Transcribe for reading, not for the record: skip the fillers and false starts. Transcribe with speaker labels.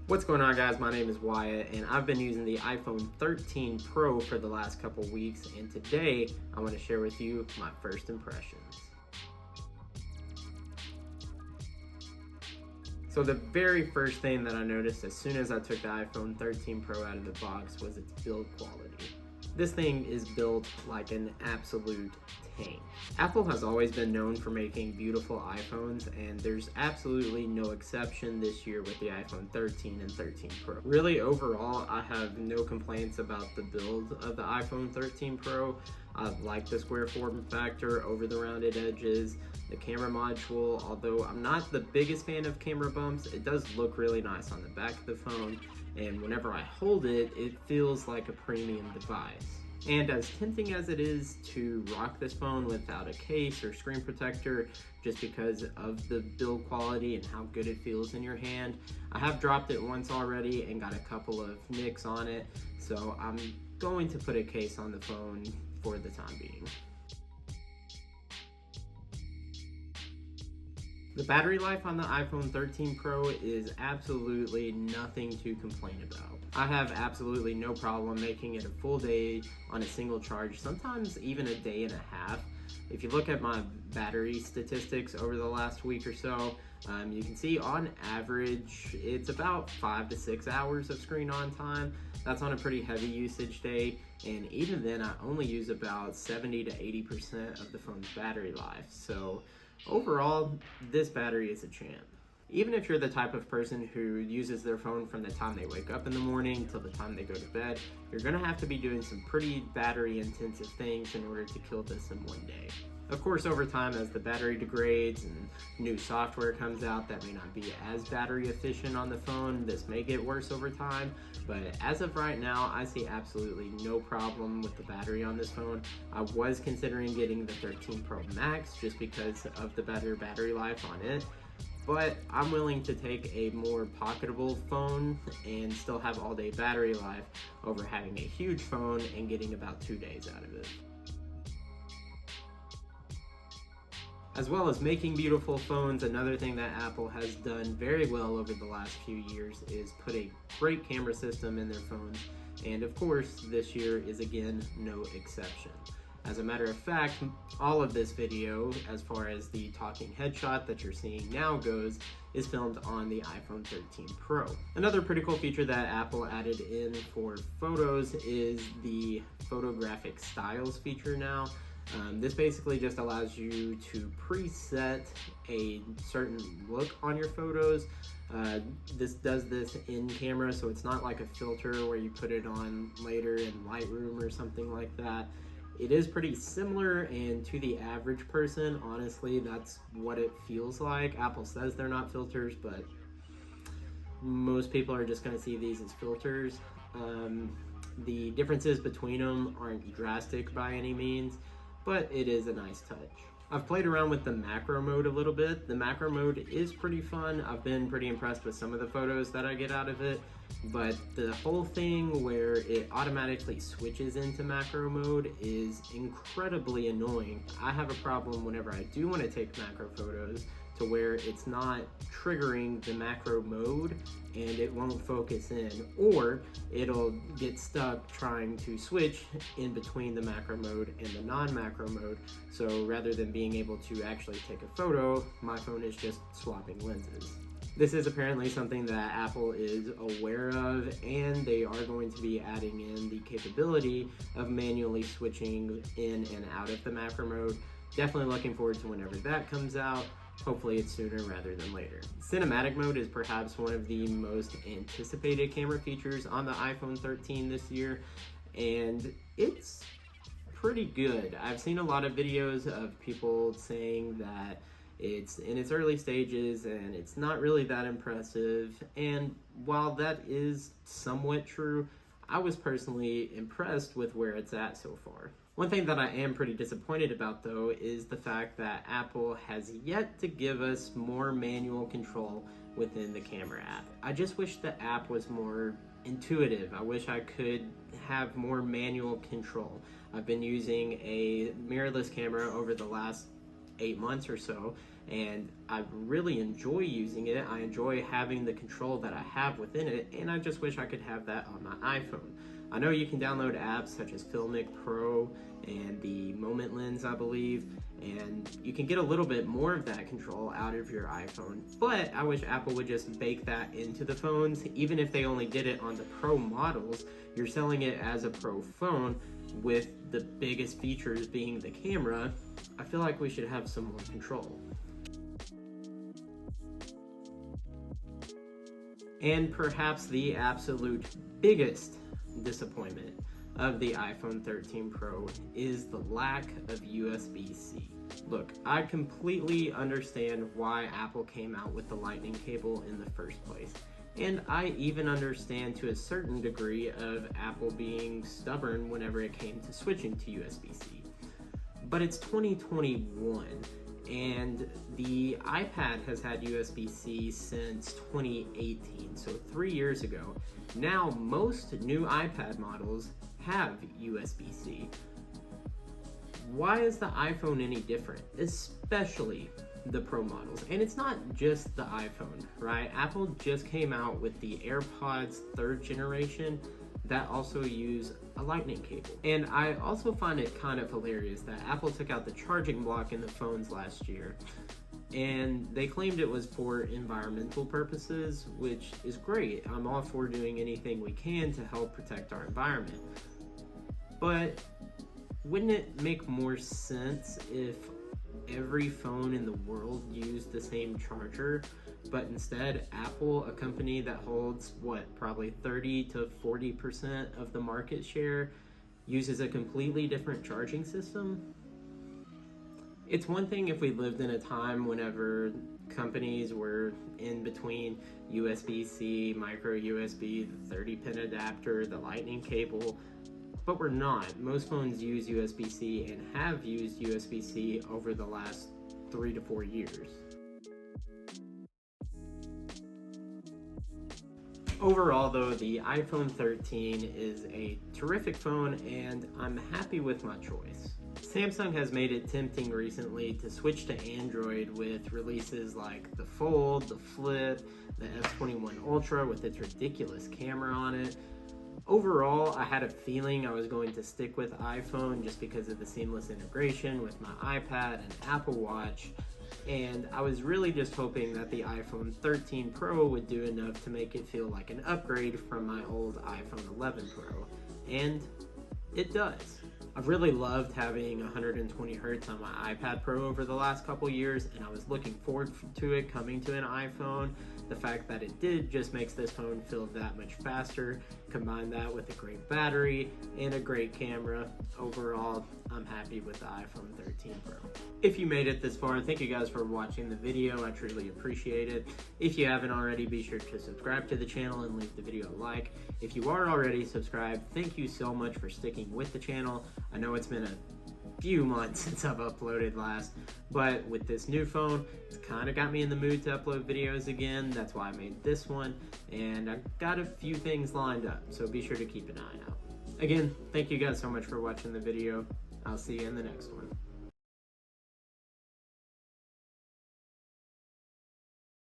Speaker 1: What's going on, guys? My name is Wyatt and I've been using the iPhone 13 Pro for the last couple weeks, and today I want to share with you my first impressions. So the very first thing that I noticed as soon as I took the iPhone 13 Pro out of the box was its build quality. This thing is built like an absolute tank. Apple has always been known for making beautiful iPhones, and there's absolutely no exception this year with the iPhone 13 and 13 Pro. Really, overall, I have no complaints about the build of the iPhone 13 Pro. I like the square form factor over the rounded edges. The camera module, although I'm not the biggest fan of camera bumps, it does look really nice on the back of the phone, and whenever I hold it, it feels like a premium device. And as tempting as it is to rock this phone without a case or screen protector, just because of the build quality and how good it feels in your hand, I have dropped it once already and got a couple of nicks on it, so I'm going to put a case on the phone for the time being. The battery life on the iPhone 13 Pro is absolutely nothing to complain about. I have absolutely no problem making it a full day on a single charge, sometimes even a day and a half. If you look at my battery statistics over the last week or so, you can see on average it's about 5 to 6 hours of screen on time. That's on a pretty heavy usage day, and even then I only use about 70 to 80% of the phone's battery life. So overall, this battery is a champ. Even if you're the type of person who uses their phone from the time they wake up in the morning till the time they go to bed, you're gonna have to be doing some pretty battery intensive things in order to kill this in one day. Of course, over time, as the battery degrades and new software comes out that may not be as battery efficient on the phone, this may get worse over time, but as of right now, I see absolutely no problem with the battery on this phone. I was considering getting the 13 Pro Max just because of the better battery life on it, but I'm willing to take a more pocketable phone and still have all-day battery life over having a huge phone and getting about 2 days out of it. As well as making beautiful phones, another thing that Apple has done very well over the last few years is put a great camera system in their phones, and of course, this year is again no exception. As a matter of fact, all of this video, as far as the talking headshot that you're seeing now goes, is filmed on the iPhone 13 Pro. Another pretty cool feature that Apple added in for photos is the photographic styles feature now. This basically just allows you to preset a certain look on your photos. This does this in camera, so it's not like a filter where you put it on later in Lightroom or something like that. It is pretty similar, and to the average person, honestly, that's what it feels like. Apple says they're not filters, but most people are just going to see these as filters. The differences between them aren't drastic by any means, but it is a nice touch. I've played around with the macro mode a little bit. The macro mode is pretty fun. I've been pretty impressed with some of the photos that I get out of it, but the whole thing where it automatically switches into macro mode is incredibly annoying. I have a problem whenever I do want to take macro photos to where it's not triggering the macro mode and it won't focus in, or it'll get stuck trying to switch in between the macro mode and the non-macro mode. So rather than being able to actually take a photo, my phone is just swapping lenses. This is apparently something that Apple is aware of, and they are going to be adding in the capability of manually switching in and out of the macro mode. Definitely looking forward to whenever that comes out. Hopefully it's sooner rather than later. Cinematic mode is perhaps one of the most anticipated camera features on the iPhone 13 this year, and it's pretty good. I've seen a lot of videos of people saying that it's in its early stages and it's not really that impressive, and while that is somewhat true, I was personally impressed with where it's at so far. One thing that I am pretty disappointed about, though, is the fact that Apple has yet to give us more manual control within the camera app. I just wish the app was more intuitive. I wish I could have more manual control. I've been using a mirrorless camera over the last 8 months or so, and I really enjoy using it. I enjoy having the control that I have within it, and I just wish I could have that on my iPhone. I know you can download apps such as Filmic Pro and the Moment Lens, I believe, and you can get a little bit more of that control out of your iPhone, but I wish Apple would just bake that into the phones. Even if they only did it on the Pro models, you're selling it as a Pro phone with the biggest features being the camera. I feel like we should have some more control. And perhaps the absolute biggest disappointment of the iPhone 13 Pro is the lack of USB-C. Look, I completely understand why Apple came out with the Lightning cable in the first place. And I even understand to a certain degree of Apple being stubborn whenever it came to switching to USB-C. But it's 2021, and the iPad has had USB-C since 2018, so 3 years ago. Now, most new iPad models have USB-C. Why is the iPhone any different, especially the Pro models? And it's not just the iPhone, right? Apple just came out with the AirPods 3rd generation that also use a Lightning cable. And I also find it kind of hilarious that Apple took out the charging block in the phones last year, and they claimed it was for environmental purposes, which is great. I'm all for doing anything we can to help protect our environment. But wouldn't it make more sense if every phone in the world used the same charger, but instead Apple, a company that holds probably 30 to 40% of the market share, uses a completely different charging system? It's one thing if we lived in a time whenever companies were in between USB-C, micro USB, the 30-pin adapter, the Lightning cable, but we're not. Most phones use USB-C and have used USB-C over the last 3 to 4 years. Overall though, the iPhone 13 is a terrific phone and I'm happy with my choice. Samsung has made it tempting recently to switch to Android with releases like the Fold, the Flip, the S21 Ultra with its ridiculous camera on it. Overall, I had a feeling I was going to stick with iPhone just because of the seamless integration with my iPad and Apple Watch, and I was really just hoping that the iPhone 13 Pro would do enough to make it feel like an upgrade from my old iPhone 11 Pro, and it does. I've really loved having 120 Hz on my iPad Pro over the last couple years, and I was looking forward to it coming to an iPhone. The fact that it did just makes this phone feel that much faster. Combine that with a great battery and a great camera. Overall, I'm happy with the iPhone 13 Pro. If you made it this far, thank you guys for watching the video. I truly appreciate it. If you haven't already, be sure to subscribe to the channel and leave the video a like. If you are already subscribed, thank you so much for sticking with the channel. I know it's been a few months since I've uploaded last, but with this new phone, it's kind of got me in the mood to upload videos again. That's why I made this one, and I've got a few things lined up, so be sure to keep an eye out. Again, thank you guys so much for watching the video. I'll see you in the next one.